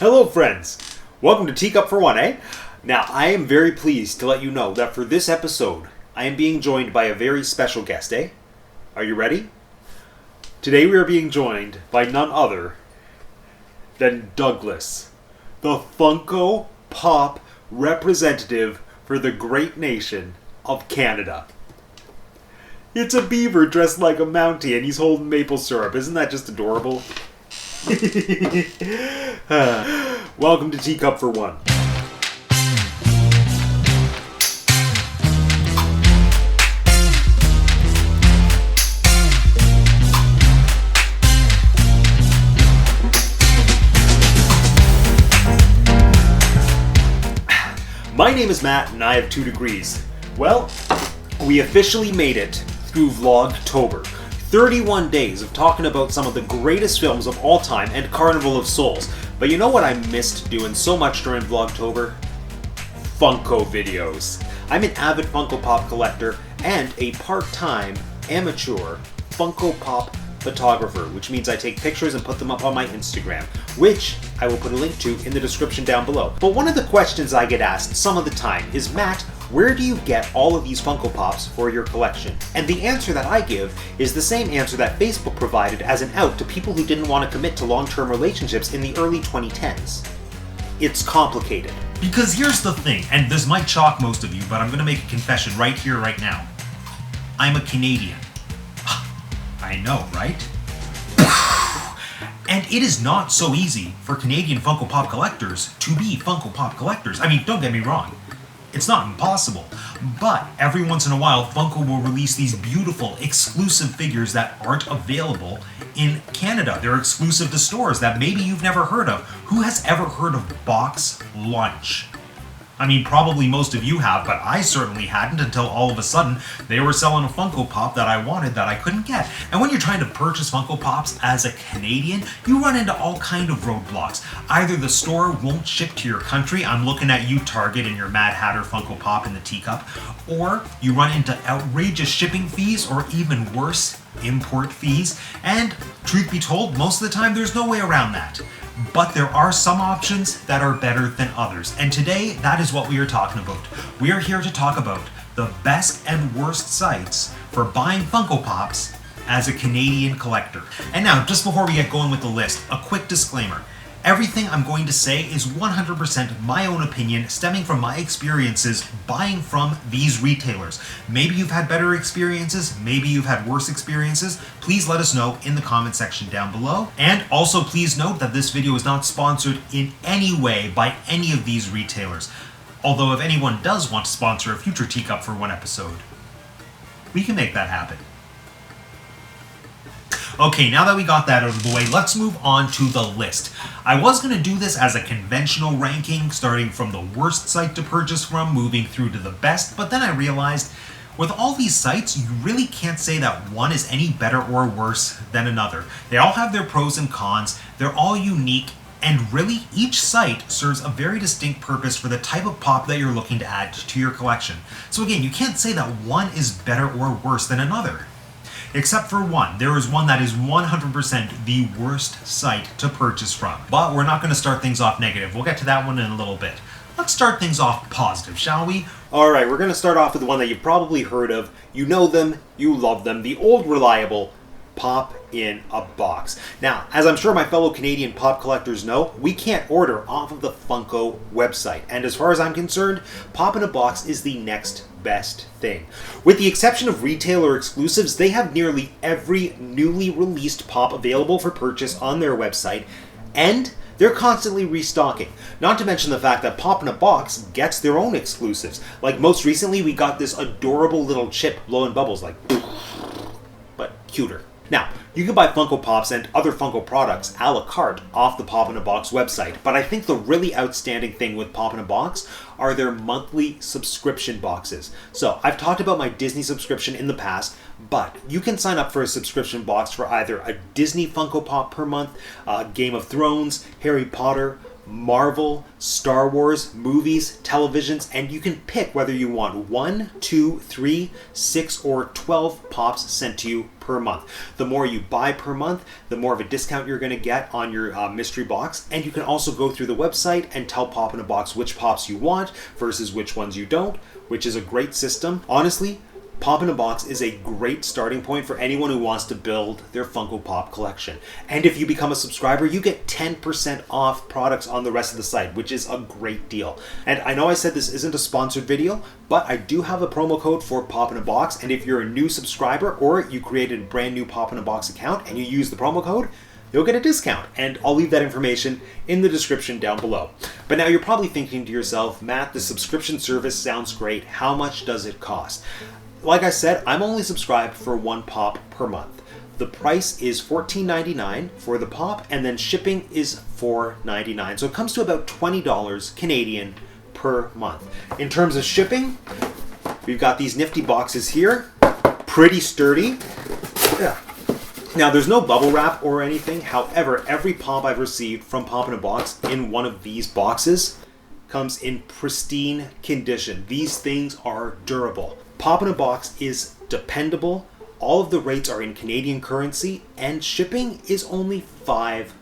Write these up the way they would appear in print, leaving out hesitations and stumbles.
Hello friends, welcome to Teacup For One, eh? Now I am very pleased to let you know that for this episode, I am being joined by a very special guest, eh? Are you ready? Today we are being joined by none other than Douglas, the Funko Pop representative for the great nation of Canada. It's a beaver dressed like a Mountie and he's holding maple syrup. Isn't that just adorable? Welcome to Teacup For One. My name is Matt and I have 2 degrees. Well, we officially made it through Vlogtober. 31 days of talking about some of the greatest films of all time and Carnival of Souls. But you know what I missed doing so much during Vlogtober? Funko videos. I'm an avid Funko Pop collector and a part-time amateur Funko Pop photographer, which means I take pictures and put them up on my Instagram, which I will put a link to in the description down below. But one of the questions I get asked some of the time is, Matt, where do you get all of these Funko Pops for your collection? And the answer that I give is the same answer that Facebook provided as an out to people who didn't want to commit to long-term relationships in the early 2010s. It's complicated. Because here's the thing, and this might shock most of you, but I'm going to make a confession right here, right now. I'm a Canadian. I know, right? And it is not so easy for Canadian Funko Pop collectors to be Funko Pop collectors. I mean, don't get me wrong. It's not impossible, but every once in a while, Funko will release these beautiful, exclusive figures that aren't available in Canada. They're exclusive to stores that maybe you've never heard of. Who has ever heard of Box Lunch? I mean, probably most of you have, but I certainly hadn't until all of a sudden they were selling a Funko Pop that I wanted that I couldn't get. And when you're trying to purchase Funko Pops as a Canadian, you run into all kind of roadblocks. Either the store won't ship to your country, I'm looking at you, Target, and your Mad Hatter Funko Pop in the teacup, or you run into outrageous shipping fees, or even worse, import fees. And truth be told, most of the time there's no way around that. But there are some options that are better than others. And today, that is what we are talking about. We are here to talk about the best and worst sites for buying Funko Pops as a Canadian collector. And now, just before we get going with the list, a quick disclaimer. Everything I'm going to say is 100% my own opinion, stemming from my experiences buying from these retailers. Maybe you've had better experiences, maybe you've had worse experiences. Please let us know in the comment section down below. And also please note that this video is not sponsored in any way by any of these retailers. Although if anyone does want to sponsor a future Teacup For One episode, we can make that happen. Okay, now that we got that out of the way, let's move on to the list. I was going to do this as a conventional ranking, starting from the worst site to purchase from, moving through to the best, but then I realized with all these sites, you really can't say that one is any better or worse than another. They all have their pros and cons, they're all unique, and really each site serves a very distinct purpose for the type of pop that you're looking to add to your collection. So again, you can't say that one is better or worse than another. Except for one. There is one that is 100% the worst site to purchase from. But we're not going to start things off negative. We'll get to that one in a little bit. Let's start things off positive, shall we? Alright, we're going to start off with the one that you've probably heard of. You know them, you love them. The old reliable Pop in a Box. Now, as I'm sure my fellow Canadian pop collectors know, we can't order off of the Funko website. And as far as I'm concerned, Pop in a Box is the next best thing. With the exception of retailer exclusives, they have nearly every newly released Pop available for purchase on their website, and they're constantly restocking. Not to mention the fact that Pop in a Box gets their own exclusives. Like most recently, we got this adorable little chip blowing bubbles like, but cuter. Now, you can buy Funko Pops and other Funko products a la carte off the Pop in a Box website, but I think the really outstanding thing with Pop in a Box are their monthly subscription boxes. So, I've talked about my Disney subscription in the past, but you can sign up for a subscription box for either a Disney Funko Pop per month, Game of Thrones, Harry Potter, Marvel, Star Wars, movies, televisions, and you can pick whether you want 1, 2, 3, 6, or 12 pops sent to you per month. The more you buy per month, the more of a discount you're going to get on your mystery box, and you can also go through the website and tell Pop in a Box which pops you want versus which ones you don't, which is a great system. Honestly, Pop in a Box is a great starting point for anyone who wants to build their Funko Pop collection. And if you become a subscriber, you get 10% off products on the rest of the site, which is a great deal. And I know I said this isn't a sponsored video, but I do have a promo code for Pop in a Box. And if you're a new subscriber or you created a brand new Pop in a Box account and you use the promo code, you'll get a discount. And I'll leave that information in the description down below. But now you're probably thinking to yourself, Matt, the subscription service sounds great. How much does it cost? Like I said, I'm only subscribed for 1 pop per month. The price is $14.99 for the pop, and then shipping is $4.99. So it comes to about $20 Canadian per month. In terms of shipping, we've got these nifty boxes here, pretty sturdy. Yeah. Now, there's no bubble wrap or anything. However, every pop I've received from Pop in a Box in one of these boxes comes in pristine condition. These things are durable. Pop in a Box is dependable, all of the rates are in Canadian currency, and shipping is only $5.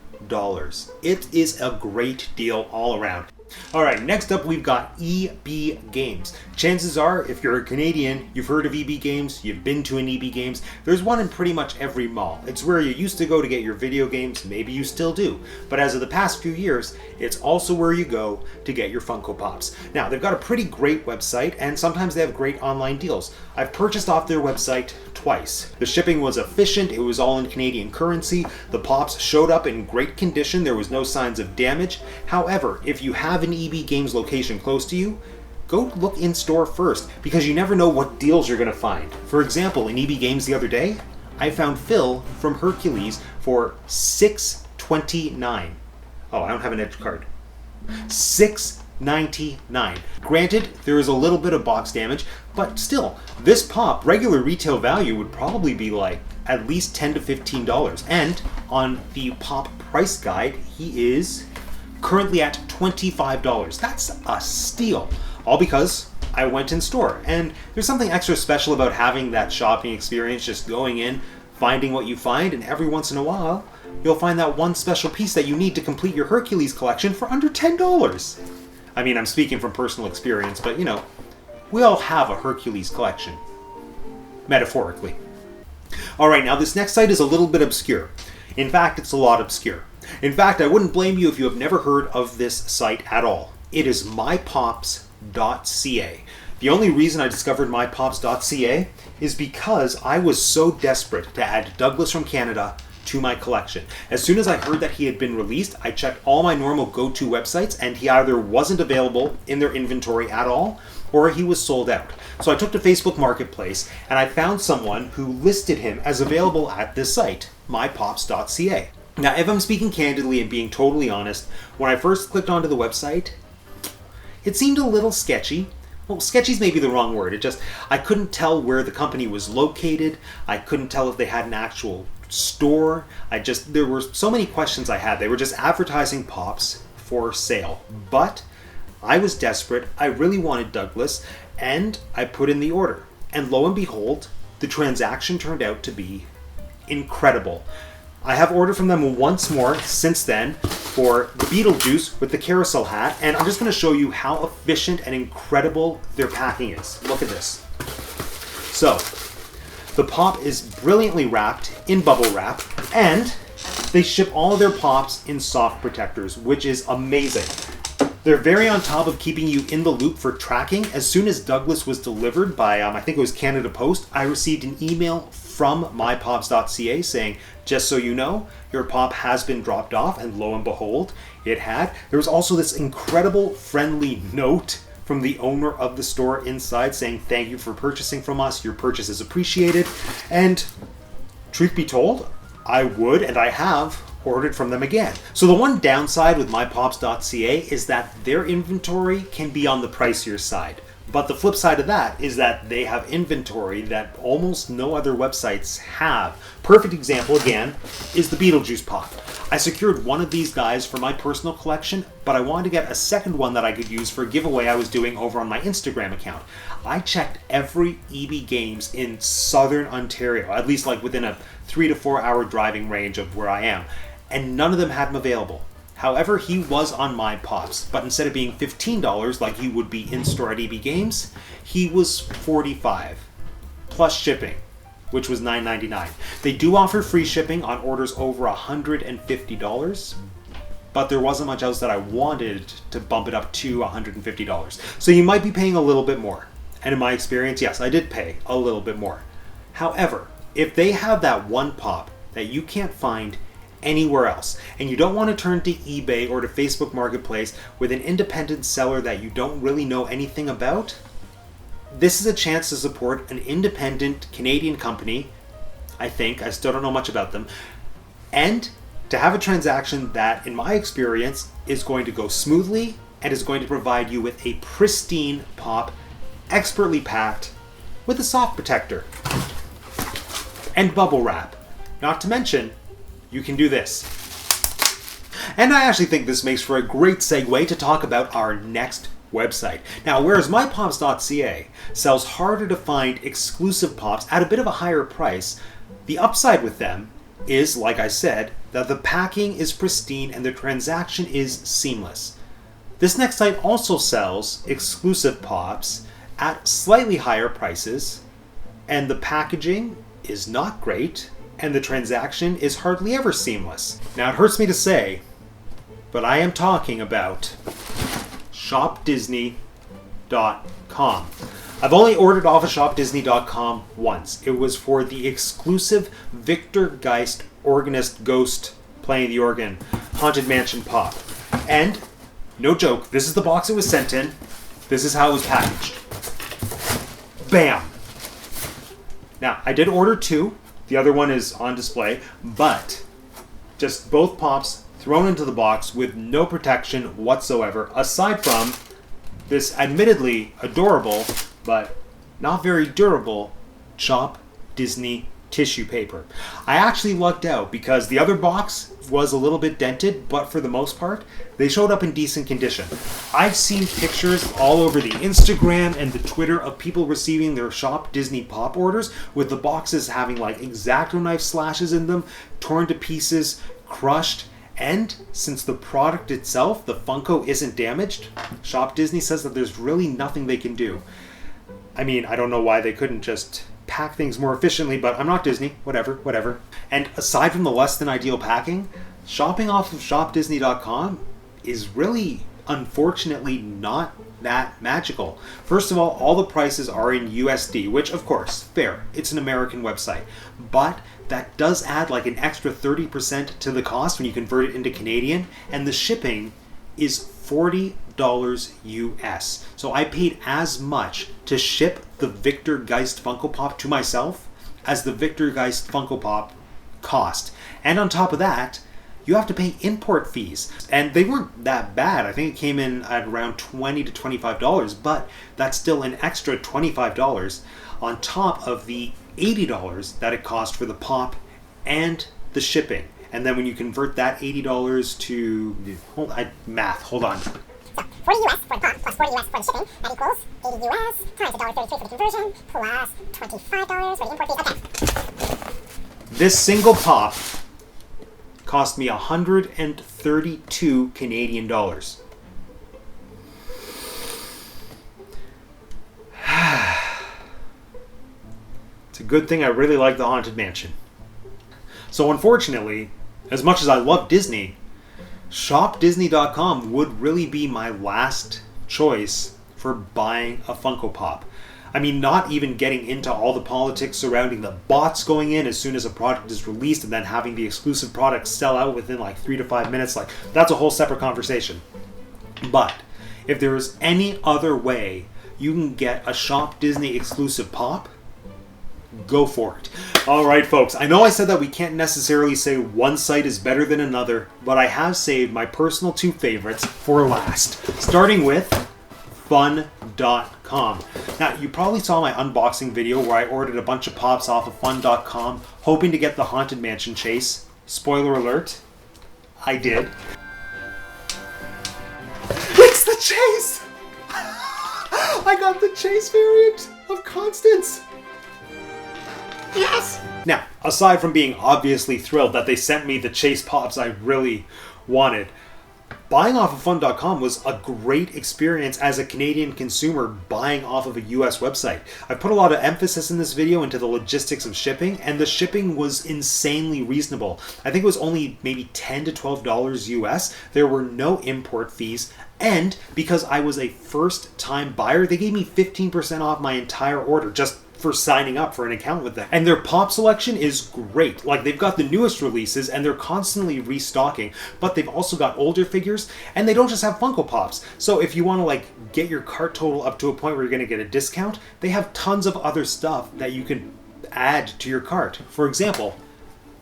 It is a great deal all around. Alright, next up we've got EB Games. Chances are, if you're a Canadian, you've heard of EB Games, you've been to an EB Games. There's one in pretty much every mall. It's where you used to go to get your video games, maybe you still do. But as of the past few years, it's also where you go to get your Funko Pops. Now, they've got a pretty great website, and sometimes they have great online deals. I've purchased off their website twice. The shipping was efficient, it was all in Canadian currency, the Pops showed up in great condition, there was no signs of damage. However, if you have an EB Games location close to you, go look in store first, because you never know what deals you're going to find. For example, in EB Games the other day, I found Phil from Hercules for $6.29. Oh, I don't have an edge card. $6.99. Granted, there is a little bit of box damage, but still, this pop, regular retail value would probably be like at least $10 to $15. And on the pop price guide, he is currently at $25. That's a steal. All because I went in store. And there's something extra special about having that shopping experience, just going in, finding what you find, and every once in a while, you'll find that one special piece that you need to complete your Hercules collection for under $10. I mean, I'm speaking from personal experience, but you know, we all have a Hercules collection. Metaphorically. Alright, now this next site is a little bit obscure. In fact, it's a lot obscure. In fact, I wouldn't blame you if you have never heard of this site at all. It is mypops.ca. The only reason I discovered mypops.ca is because I was so desperate to add Douglas from Canada to my collection. As soon as I heard that he had been released, I checked all my normal go-to websites, and he either wasn't available in their inventory at all, or he was sold out. So I took to Facebook Marketplace, and I found someone who listed him as available at this site, mypops.ca. Now, if I'm speaking candidly and being totally honest, when I first clicked onto the website, it seemed a little sketchy. Well, sketchy is maybe the wrong word. I couldn't tell where the company was located. I couldn't tell if they had an actual store. There were so many questions I had. They were just advertising pops for sale. But I was desperate. I really wanted Douglas, and I put in the order. And lo and behold, the transaction turned out to be incredible. I have ordered from them once more since then for the Beetlejuice with the carousel hat, and I'm just going to show you how efficient and incredible their packing is. Look at this. So, the pop is brilliantly wrapped in bubble wrap, and they ship all of their pops in soft protectors, which is amazing. They're very on top of keeping you in the loop for tracking. As soon as Douglas was delivered by, I think it was Canada Post, I received an email from mypops.ca saying, just so you know, your pop has been dropped off, and lo and behold, it had. There was also this incredible friendly note from the owner of the store inside saying, thank you for purchasing from us, your purchase is appreciated. And truth be told, I would, and I have, ordered from them again. So the one downside with mypops.ca is that their inventory can be on the pricier side. But the flip side of that is that they have inventory that almost no other websites have. Perfect example, again, is the Beetlejuice pop. I secured one of these guys for my personal collection, but I wanted to get a second one that I could use for a giveaway I was doing over on my Instagram account. I checked every EB Games in southern Ontario, at least like within a 3 to 4 hour driving range of where I am, and none of them had him available. However, he was on MyPops, but instead of being $15 like he would be in-store at EB Games, he was $45, plus shipping, which was $9.99. They do offer free shipping on orders over $150, but there wasn't much else that I wanted to bump it up to $150. So you might be paying a little bit more. And in my experience, yes, I did pay a little bit more. However, if they have that one pop that you can't find anywhere else, and you don't want to turn to eBay or to Facebook Marketplace with an independent seller that you don't really know anything about, this is a chance to support an independent Canadian company, I think. I still don't know much about them. And to have a transaction that, in my experience, is going to go smoothly and is going to provide you with a pristine pop, expertly packed, with a soft protector and bubble wrap. Not to mention, you can do this. And I actually think this makes for a great segue to talk about our next website. Now, whereas mypops.ca sells harder to find exclusive pops at a bit of a higher price, the upside with them is, like I said, that the packing is pristine and the transaction is seamless. This next site also sells exclusive pops at slightly higher prices, and the packaging is not great, and the transaction is hardly ever seamless. Now, it hurts me to say, but I am talking about ShopDisney.com. I've only ordered off of ShopDisney.com once. It was for the exclusive Victor Geist organist ghost playing the organ Haunted Mansion pop. And, no joke, this is the box it was sent in. This is how it was packaged. Bam! Now, I did order two. The other one is on display, but just both pops thrown into the box with no protection whatsoever, aside from this admittedly adorable, but not very durable, Shop Disney tissue paper. I actually lucked out because the other box was a little bit dented, but for the most part, they showed up in decent condition. I've seen pictures all over the Instagram and the Twitter of people receiving their Shop Disney Pop orders with the boxes having like X-Acto knife slashes in them, torn to pieces, crushed, and since the product itself, the Funko, isn't damaged, Shop Disney says that there's really nothing they can do. I mean, I don't know why they couldn't just pack things more efficiently, but I'm not Disney. Whatever. And aside from the less than ideal packing, shopping off of ShopDisney.com is really, unfortunately, not that magical. First of all the prices are in USD, which, of course, fair. It's an American website. But that does add like an extra 30% to the cost when you convert it into Canadian, and the shipping is $40 US. So I paid as much to ship the Victor Geist Funko Pop to myself as the Victor Geist Funko Pop cost. And on top of that, you have to pay import fees. And they weren't that bad. I think it came in at around $20 to $25, but that's still an extra $25 on top of the $80 that it cost for the pop and the shipping. And then when you convert that $80 to... hold on. So, 40 US for the pop, plus 40 US for the shipping, that equals 80 US times $1.33 for the conversion, plus $25 for the import fee. Okay. This single pop cost me 132 Canadian dollars. It's a good thing I really like the Haunted Mansion. So unfortunately, as much as I love Disney, ShopDisney.com would really be my last choice for buying a Funko Pop. I mean, not even getting into all the politics surrounding the bots going in as soon as a product is released and then having the exclusive product sell out within like 3 to 5 minutes. Like, that's a whole separate conversation. But if there is any other way you can get a Shop Disney exclusive pop, go for it. Alright folks, I know I said that we can't necessarily say one site is better than another, but I have saved my personal two favorites for last, starting with fun.com. Now, you probably saw my unboxing video where I ordered a bunch of pops off of fun.com, hoping to get the Haunted Mansion chase. Spoiler alert, I did. It's the Chase! I got the Chase variant of Constance! Yes! Now, aside from being obviously thrilled that they sent me the Chase Pops I really wanted, buying off of Fun.com was a great experience as a Canadian consumer buying off of a US website. I put a lot of emphasis in this video into the logistics of shipping, and the shipping was insanely reasonable. I think it was only maybe $10 to $12 US. There were no import fees, and because I was a first-time buyer, they gave me 15% off my entire order just for signing up for an account with them. And their pop selection is great. Like, they've got the newest releases and they're constantly restocking, but they've also got older figures, and they don't just have Funko Pops. So if you want to like get your cart total up to a point where you're going to get a discount, they have tons of other stuff that you can add to your cart. For example,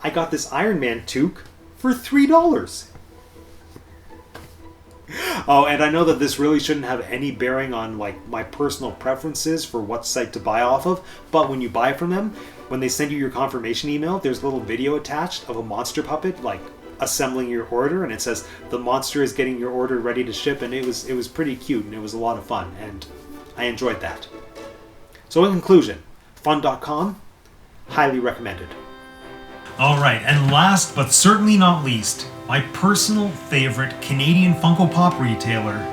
I got this Iron Man toque for $3. Oh, and I know that this really shouldn't have any bearing on like my personal preferences for what site to buy off of, but when you buy from them, when they send you your confirmation email, there's a little video attached of a monster puppet like assembling your order, and it says the monster is getting your order ready to ship, and it was pretty cute and it was a lot of fun, and I enjoyed that. So in conclusion, Fun.com, highly recommended. Alright, and last but certainly not least, my personal favorite Canadian Funko Pop retailer,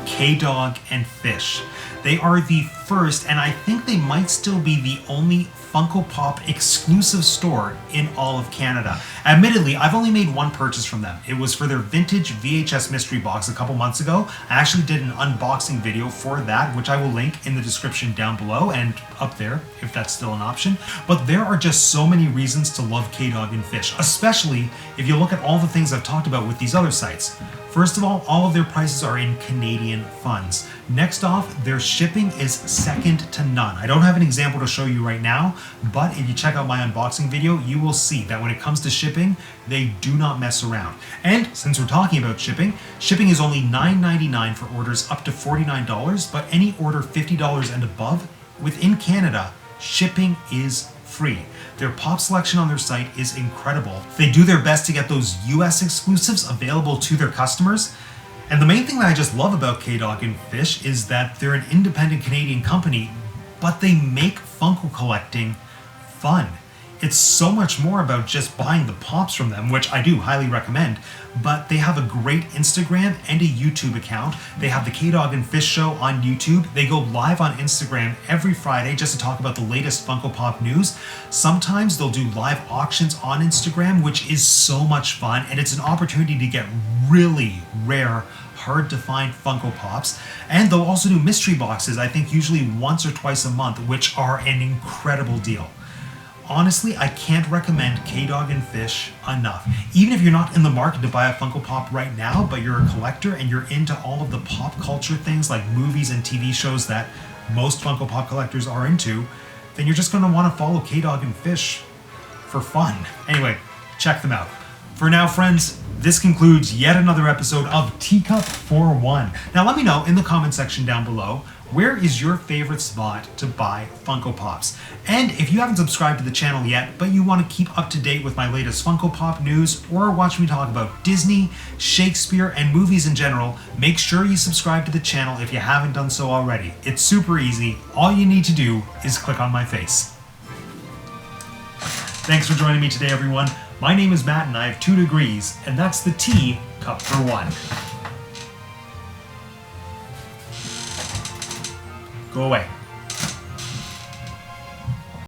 K-Dog and Fish. They are the first, and I think they might still be the only Funko Pop exclusive store in all of Canada. Admittedly, I've only made one purchase from them. It was for their vintage VHS mystery box a couple months ago. I actually did an unboxing video for that, which I will link in the description down below and up there, if that's still an option. But there are just so many reasons to love K-Dog and Fish, especially if you look at all the things I've talked about with these other sites. First of all of their prices are in Canadian funds. Next off, their shipping is second to none. I don't have an example to show you right now, but if you check out my unboxing video, you will see that when it comes to shipping, they do not mess around. And since we're talking about shipping is only $9.99 for orders up to $49, but any order $50 and above within Canada, shipping is free. Their pop selection on their site is incredible. They do their best to get those US exclusives available to their customers. And the main thing that I just love about K-Dog and Fish is that they're an independent Canadian company, but they make Funko collecting fun. It's so much more about just buying the pops from them, which I do highly recommend, but they have a great Instagram and a YouTube account. They have the K-Dog and Fish Show on YouTube. They go live on Instagram every Friday just to talk about the latest Funko Pop news. Sometimes they'll do live auctions on Instagram, which is so much fun, and it's an opportunity to get really rare, hard to find Funko Pops. And they'll also do mystery boxes, I think usually once or twice a month, which are an incredible deal. Honestly, I can't recommend K-Dog and Fish enough. Even if you're not in the market to buy a Funko Pop right now, but you're a collector and you're into all of the pop culture things like movies and TV shows that most Funko Pop collectors are into, then you're just going to want to follow K-Dog and Fish for fun. Anyway, check them out. For now, friends, this concludes yet another episode of Teacup For One. Now let me know in the comment section down below, where is your favorite spot to buy Funko Pops? And if you haven't subscribed to the channel yet, but you want to keep up to date with my latest Funko Pop news, or watch me talk about Disney, Shakespeare, and movies in general, make sure you subscribe to the channel if you haven't done so already. It's super easy. All you need to do is click on my face. Thanks for joining me today, everyone. My name is Matt, and I have 2 degrees, and that's the Teacup For One. Go away.